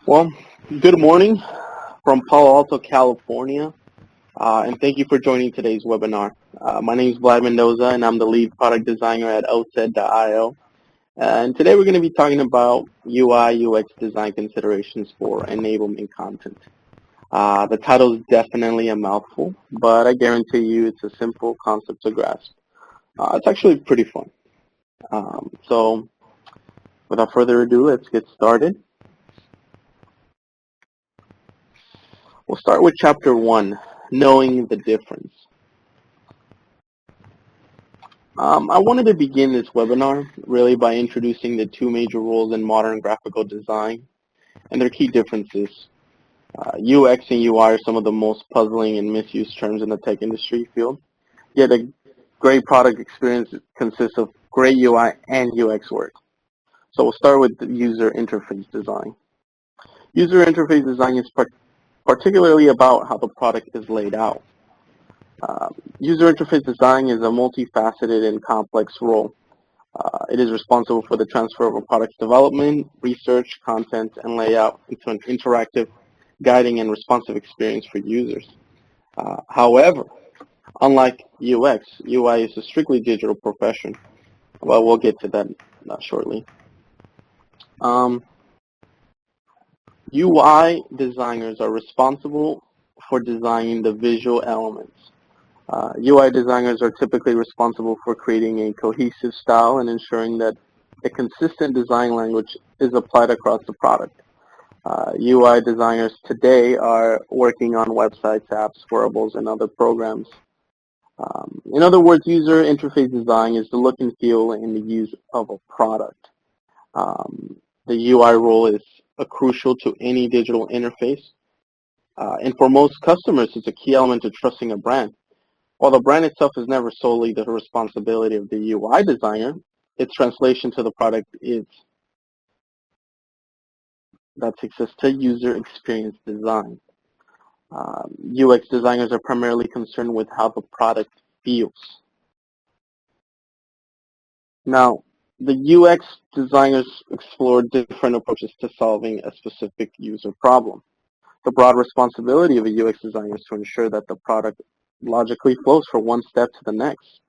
Well, good morning from Palo Alto, California, and thank you for joining today's webinar. My name is Vladimir Mendoza, and I'm the lead product designer at Oset.io. And today we're going to be talking about UI UX design considerations for enablement content. The title is definitely a mouthful, but I guarantee you it's a simple concept to grasp. It's actually pretty fun. So without further ado, let's get started. We'll start with Chapter 1, Knowing the Difference. I wanted to begin this webinar really by introducing the two major roles in modern graphical design and their key differences. UX and UI are some of the most puzzling and misused terms in the tech industry field, yet a great product experience consists of great UI and UX work. So we'll start with the user interface design. User interface design is particularly about how the product is laid out. User interface design is a multifaceted and complex role. It is responsible for the transfer of a product's development, research, content, and layout into an interactive, guiding, and responsive experience for users. However, unlike UX, UI is a strictly digital profession. Well, we'll get to that shortly. UI designers are responsible for designing the visual elements. UI designers are typically responsible for creating a cohesive style and ensuring that a consistent design language is applied across the product. UI designers today are working on websites, apps, wearables, and other programs. In other words, user interface design is the look and feel and the use of a product. The UI role is crucial to any digital interface, and for most customers, it's a key element to trusting a brand. While the brand itself is never solely the responsibility of the UI designer, its translation to the product is. That takes us to user experience design. UX designers are primarily concerned with how the product feels. Now, the UX designers explore different approaches to solving a specific user problem. The broad responsibility of a UX designer is to ensure that the product logically flows from one step to the next.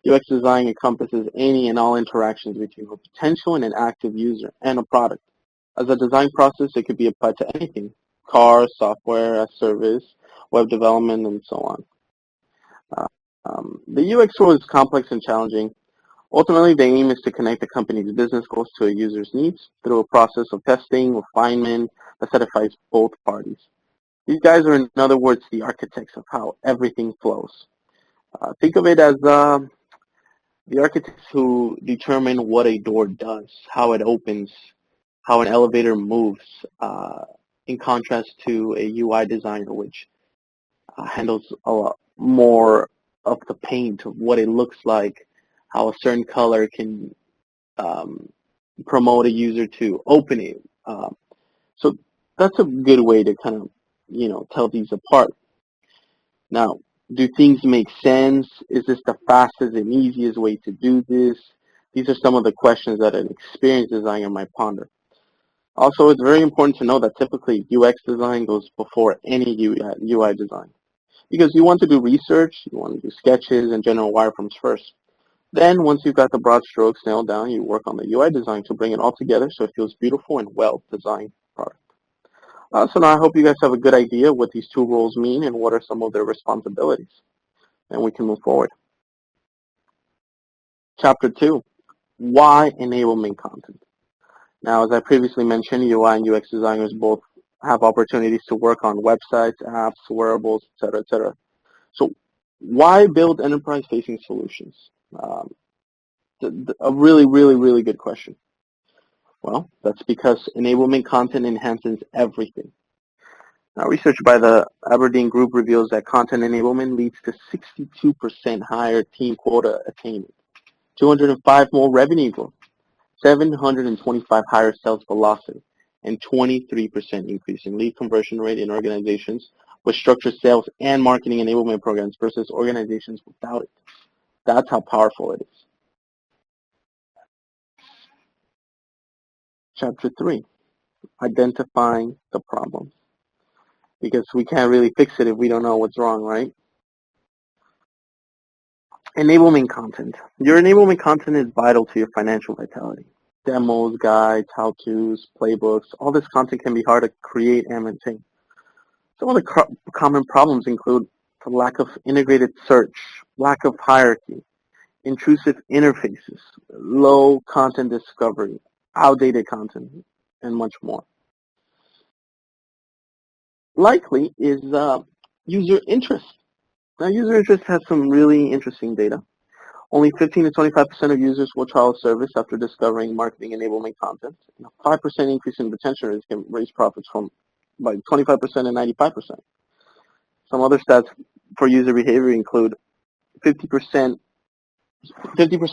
UX design encompasses any and all interactions between a potential and an active user and a product. As a design process, it could be applied to anything: cars, software, as service, web development, and so on. The UX role is complex and challenging. Ultimately, the aim is to connect the company's business goals to a user's needs through a process of testing, refinement that satisfies both parties. These guys are, in other words, the architects of how everything flows. Think of it as the architects who determine what a door does, how it opens, how an elevator moves, in contrast to a UI designer, which handles a lot more of the paint, of what it looks like, how a certain color can promote a user to open it. So that's a good way to kind of, tell these apart. Now, do things make sense? Is this the fastest and easiest way to do this? These are some of the questions that an experienced designer might ponder. Also, it's very important to know that typically UX design goes before any UI design, because you want to do research, you want to do sketches and general wireframes first. Then, once you've got the broad strokes nailed down, you work on the UI design to bring it all together so it feels beautiful and well-designed product. So now I hope you guys have a good idea what these two roles mean and what are some of their responsibilities. And we can move forward. Chapter 2, Why Enablement Content. Now, as I previously mentioned, UI and UX designers both have opportunities to work on websites, apps, wearables, etc., etc. So why build enterprise-facing solutions? A really, really, really good question. Well, that's because enablement content enhances everything. Now, research by the Aberdeen Group reveals that content enablement leads to 62% higher team quota attainment, 205 more revenue growth, 725 higher sales velocity, and 23% increase in lead conversion rate in organizations with structured sales and marketing enablement programs versus organizations without it. That's how powerful it is. Chapter 3, identifying the problem, because we can't really fix it if we don't know what's wrong, right? Enablement content. Your enablement content is vital to your financial vitality. Demos, guides, how-tos, playbooks, all this content can be hard to create and maintain. Some of the common problems include the lack of integrated search, lack of hierarchy, intrusive interfaces, low content discovery, outdated content, and much more. Likely is user interest. Now, user interest has some really interesting data. Only 15 to 25% of users will trial a service after discovering marketing enablement content. And a 5% increase in retention rates can raise profits from by 25% and 95%. Some other stats for user behavior include 50%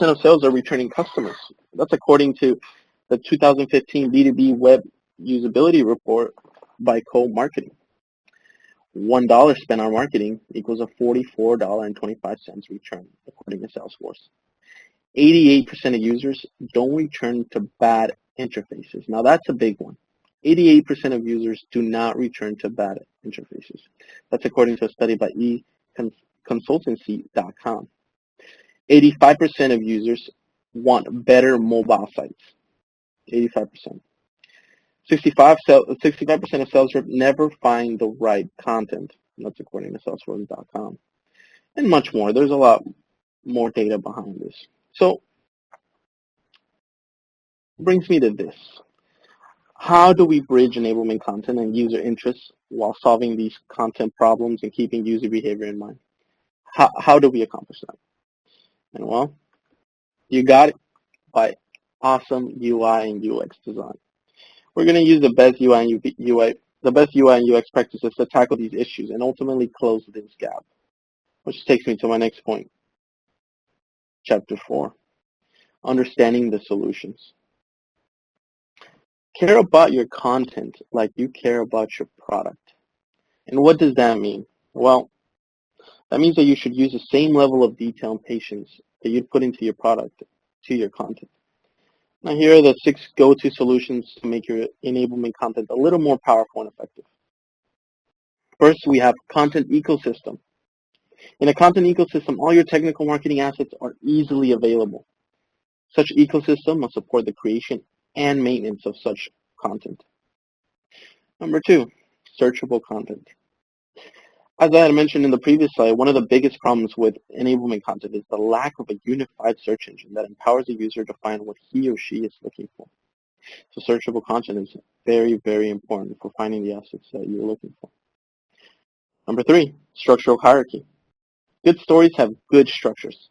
of sales are returning customers. That's according to the 2015 B2B Web Usability Report by Co-Marketing. $1 spent on marketing equals a $44.25 return, according to Salesforce. 88% of users don't return to bad interfaces. Now that's a big one. 88% of users do not return to bad interfaces. That's according to a study by eConsultancy.com. 85% of users want better mobile sites. 85%. 65% of sales reps never find the right content. That's according to Salesforce.com. And much more. There's a lot more data behind this. So, brings me to this. How do we bridge enablement content and user interest while solving these content problems and keeping user behavior in mind? How do we accomplish that? And well, you got it by awesome UI and UX design. We're going to use the best UI and UX practices to tackle these issues and ultimately close this gap. Which takes me to my next point. Chapter 4, understanding the solutions. Care about your content like you care about your product. And what does that mean? Well, that means that you should use the same level of detail and patience that you'd put into your product to your content. Now here are the 6 go-to solutions to make your enablement content a little more powerful and effective. First, we have content ecosystem. In a content ecosystem, all your technical marketing assets are easily available. Such ecosystem must support the creation and maintenance of such content. Number 2, searchable content. As I had mentioned in the previous slide, one of the biggest problems with enablement content is the lack of a unified search engine that empowers the user to find what he or she is looking for. So searchable content is very, very important for finding the assets that you're looking for. Number 3, structural hierarchy. Good stories have good structures.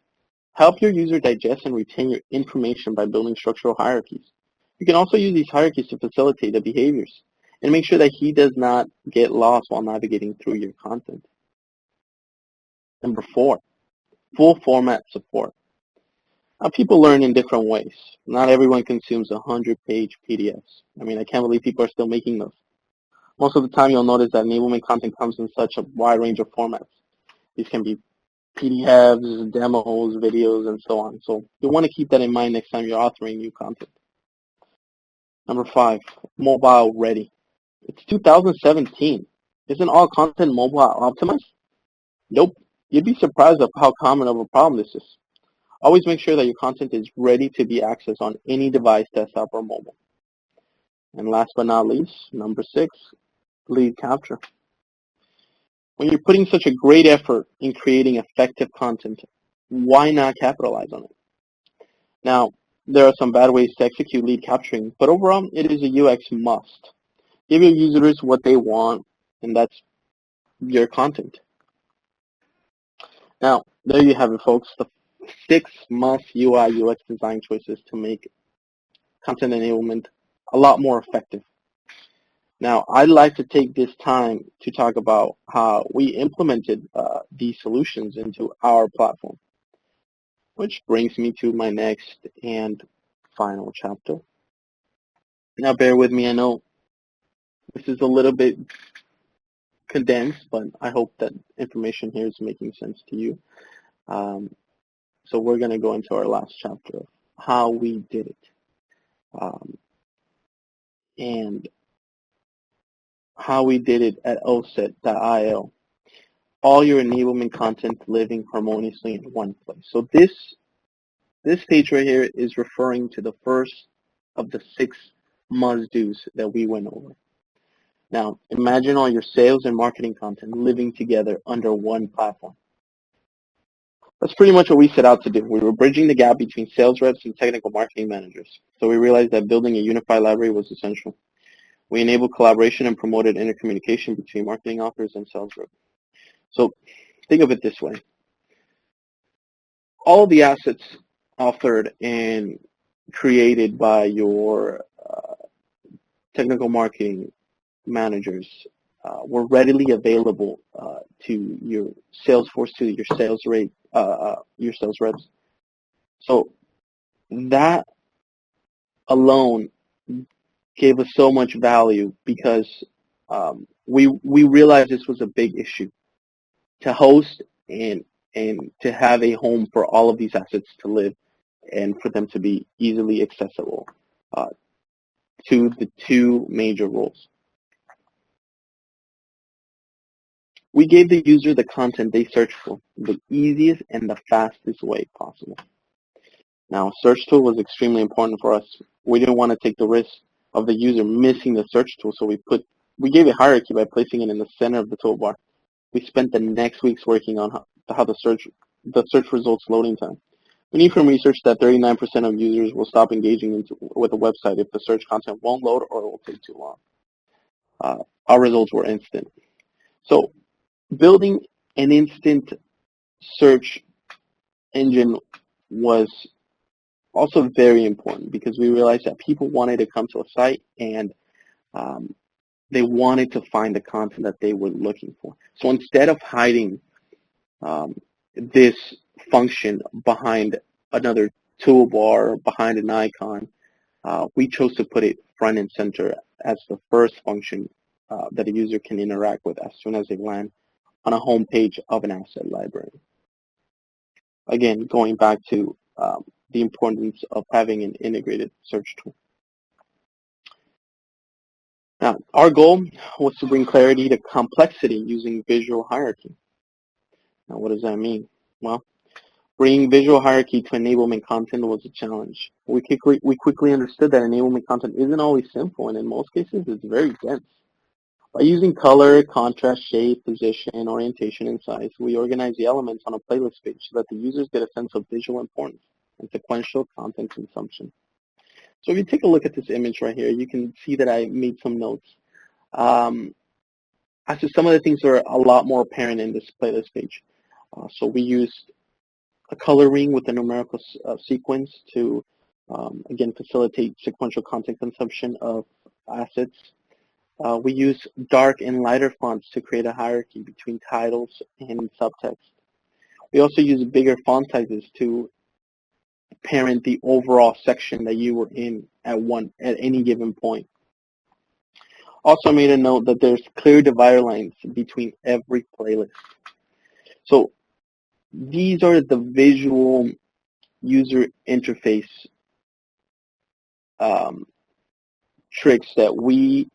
Help your user digest and retain your information by building structural hierarchies. You can also use these hierarchies to facilitate the behaviors and make sure that he does not get lost while navigating through your content. Number 4, full format support. Now, people learn in different ways. Not everyone consumes 100-page PDFs. I can't believe people are still making those. Most of the time, you'll notice that enablement content comes in such a wide range of formats. These can be PDFs, demos, videos, and so on. So you'll want to keep that in mind next time you're authoring new content. Number 5, mobile ready. It's 2017. Isn't all content mobile optimized? Nope. You'd be surprised at how common of a problem this is. Always make sure that your content is ready to be accessed on any device, desktop, or mobile. And last but not least, number 6, lead capture. When you're putting such a great effort in creating effective content, why not capitalize on it? Now, there are some bad ways to execute lead capturing, but overall, it is a UX must. Give your users what they want, and that's your content. Now, there you have it, folks. The 6 must UI UX design choices to make content enablement a lot more effective. Now, I'd like to take this time to talk about how we implemented these solutions into our platform, which brings me to my next and final chapter. Now, bear with me. I know this is a little bit condensed, but I hope that information here is making sense to you. So we're going to go into our last chapter of how we did it. And how we did it at Oset.io. All your enablement content living harmoniously in one place. So this page right here is referring to the first of the 6 must-dos that we went over. Now, imagine all your sales and marketing content living together under one platform. That's pretty much what we set out to do. We were bridging the gap between sales reps and technical marketing managers. So we realized that building a unified library was essential. We enabled collaboration and promoted intercommunication between marketing authors and sales reps. So think of it this way. All the assets authored and created by your technical marketing managers were readily available to your sales force, to your sales reps. So that alone gave us so much value because we realized this was a big issue to host and to have a home for all of these assets to live and for them to be easily accessible to the 2 major roles. We gave the user the content they searched for, the easiest and the fastest way possible. Now, search tool was extremely important for us. We didn't want to take the risk of the user missing the search tool, so we gave a hierarchy by placing it in the center of the toolbar. We spent the next weeks working on how the search results loading time. We need from research that 39% of users will stop engaging with a website if the search content won't load or it will take too long. Our results were instant. So building an instant search engine was also very important because we realized that people wanted to come to a site and they wanted to find the content that they were looking for. So instead of hiding this function behind another toolbar, behind an icon, we chose to put it front and center as the first function that a user can interact with as soon as they land on a home page of an asset library. Again, going back to the importance of having an integrated search tool. Now, our goal was to bring clarity to complexity using visual hierarchy. Now, what does that mean? Well, bringing visual hierarchy to enablement content was a challenge. We quickly understood that enablement content isn't always simple, and in most cases, it's very dense. By using color, contrast, shape, position, orientation, and size, we organize the elements on a playlist page so that the users get a sense of visual importance and sequential content consumption. So if you take a look at this image right here, you can see that I made some notes. As to some of the things that are a lot more apparent in this playlist page. So we used a color ring with a numerical sequence to, again, facilitate sequential content consumption of assets. We use dark and lighter fonts to create a hierarchy between titles and subtext. We also use bigger font sizes to parent the overall section that you were in at any given point. Also made a note that there's clear divider lines between every playlist. So these are the visual user interface tricks that we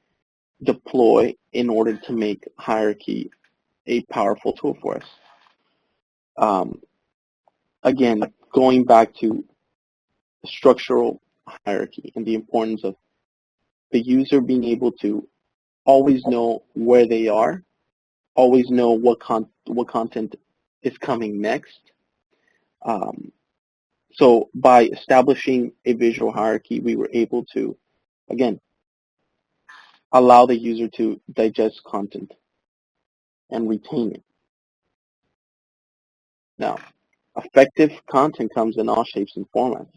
deploy in order to make hierarchy a powerful tool for us. Again, going back to structural hierarchy and the importance of the user being able to always know where they are, always know what content is coming next. So by establishing a visual hierarchy, we were able to, again, allow the user to digest content and retain it. Now, effective content comes in all shapes and formats.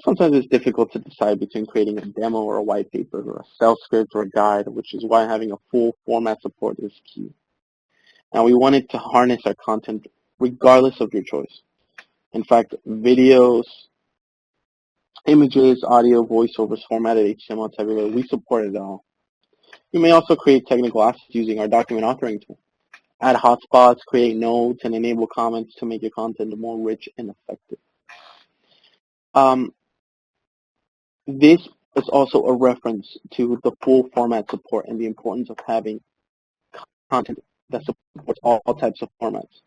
Sometimes it's difficult to decide between creating a demo or a white paper or a sales script or a guide, which is why having a full format support is key. Now, we wanted to harness our content regardless of your choice. In fact, videos, images, audio, voiceovers, formatted HTML, tabular, we support it all. You may also create technical assets using our document authoring tool. Add hotspots, create notes, and enable comments to make your content more rich and effective. This it's also a reference to the full format support and the importance of having content that supports all types of formats.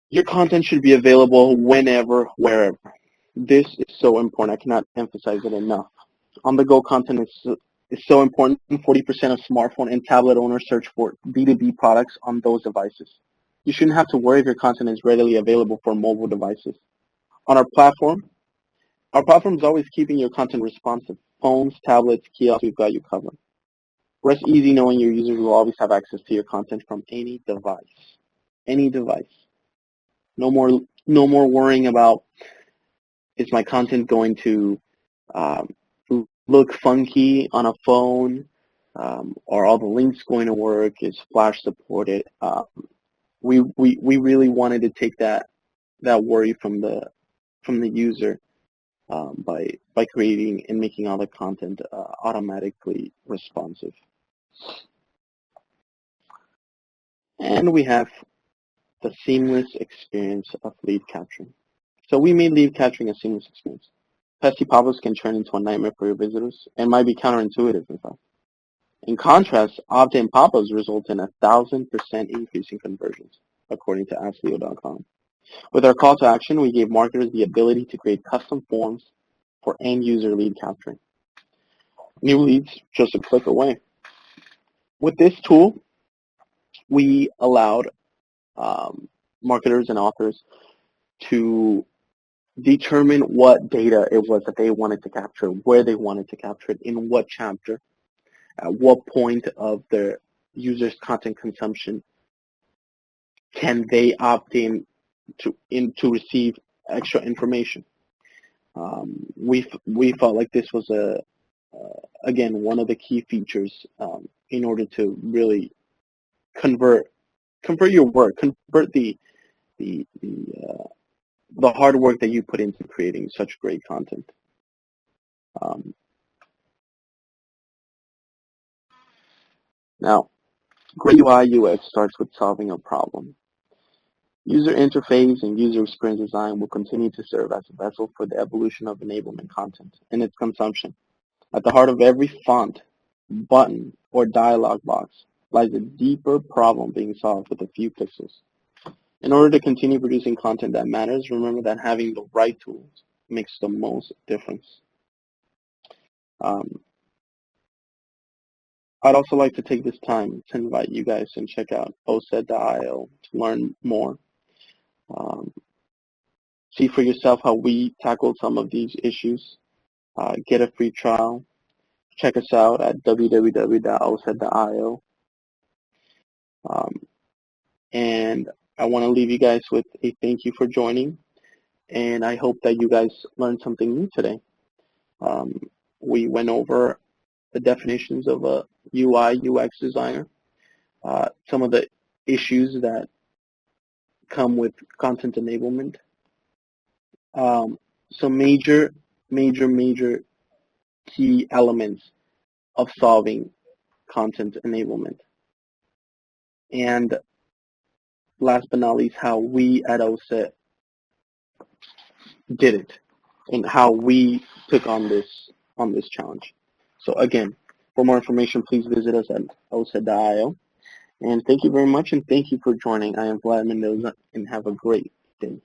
Your content should be available whenever, wherever. This is so important. I cannot emphasize it enough. On-the-go content is so important. 40% of smartphone and tablet owners search for B2B products on those devices. You shouldn't have to worry if your content is readily available for mobile devices. On our platform is always keeping your content responsive. Phones, tablets, kiosks, we've got you covered. Rest easy knowing your users will always have access to your content from any device. Any device. No more worrying about, is my content going to look funky on a phone? Are all the links going to work? Is Flash supported? We really wanted to take that worry from the user by creating and making all the content automatically responsive. And we have the seamless experience of lead capturing. So we made lead capturing a seamless experience. Pesky pop-ups can turn into a nightmare for your visitors and might be counterintuitive, in fact. In contrast, opt-in pop-ups result in 1,000% increase in conversions, according to AskLeo.com. With our call to action, we gave marketers the ability to create custom forms for end-user lead capturing. New leads just a click away. With this tool, we allowed marketers and authors to determine what data it was that they wanted to capture, where they wanted to capture it, in what chapter, at what point of their users' content consumption can they opt in to receive extra information. We felt like this was again one of the key features in order to really convert your work, convert the hard work that you put into creating such great content. Now, great UI UX starts with solving a problem. User interface and user experience design will continue to serve as a vessel for the evolution of enablement content and its consumption. At the heart of every font, button, or dialog box lies a deeper problem being solved with a few pixels. In order to continue producing content that matters, remember that having the right tools makes the most difference. I'd also like to take this time to invite you guys to check out Oset.io to learn more. See for yourself how we tackled some of these issues. Get a free trial. Check us out at www.oset.io. And I want to leave you guys with a thank you for joining. And I hope that you guys learned something new today. We went over the definitions of a UI UX designer, some of the issues that come with content enablement, some major key elements of solving content enablement, and last but not least, how we at Oset did it and how we took on this challenge. So again, for more information, please visit us at oset.io. And thank you very much, and thank you for joining. I am Vladimir Mendoza, and have a great day.